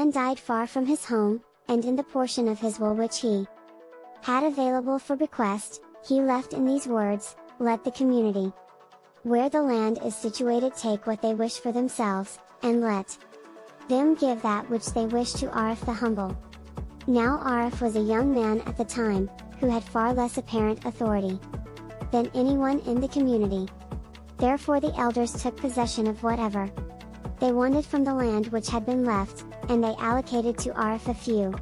man died far from his home, and in the portion of his will which he had available for bequest, he left in these words, "Let the community where the land is situated take what they wish for themselves, and let them give that which they wish to Arif the humble." Now Arif was a young man at the time, who had far less apparent authority than anyone in the community. Therefore the elders took possession of whatever they wanted from the land which had been left, and they allocated to Arif a few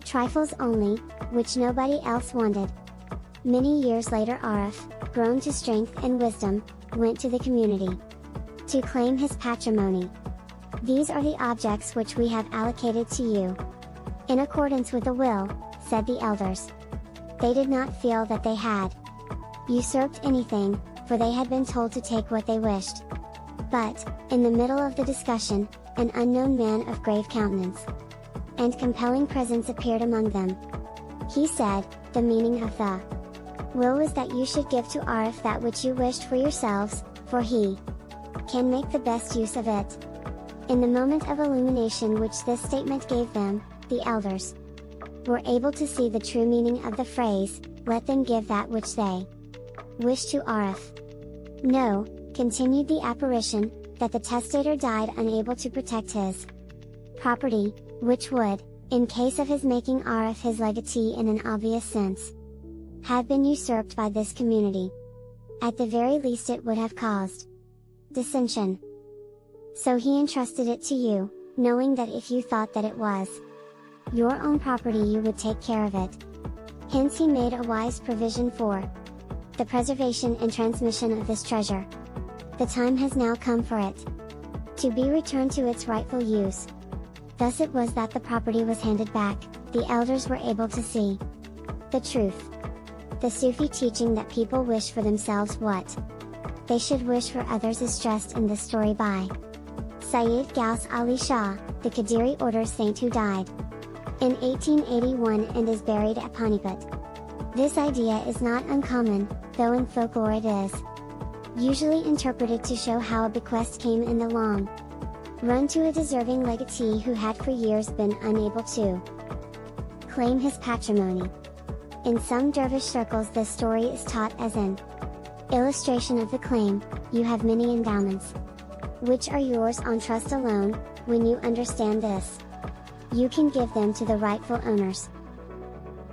trifles only, which nobody else wanted. Many years later Arif, grown to strength and wisdom, went to the community to claim his patrimony. "These are the objects which we have allocated to you, in accordance with the will," said the elders. They did not feel that they had usurped anything, for they had been told to take what they wished. But, in the middle of the discussion, an unknown man of grave countenance and compelling presence appeared among them. He said, "The meaning of the will was that you should give to Arif that which you wished for yourselves, for he can make the best use of it." In the moment of illumination which this statement gave them, the elders were able to see the true meaning of the phrase, "Let them give that which they wish to Arif." "Know," continued the apparition, "that the testator died unable to protect his property, which would, in case of his making Arif his legatee in an obvious sense, have been usurped by this community. At the very least it would have caused dissension. So he entrusted it to you, knowing that if you thought that it was your own property you would take care of it. Hence he made a wise provision for the preservation and transmission of this treasure. The time has now come for it to be returned to its rightful use." Thus it was that the property was handed back. The elders were able to see the truth. The Sufi teaching that people wish for themselves what they should wish for others is stressed in this story by Sayyid Ghaus Ali Shah, the Qadiri order saint who died in 1881 and is buried at Panipat. This idea is not uncommon, though in folklore it is usually interpreted to show how a bequest came in the long run to a deserving legatee who had for years been unable to claim his patrimony. In some dervish circles this story is taught as an illustration of the claim, "You have many endowments, which are yours on trust alone. When you understand this, you can give them to the rightful owners."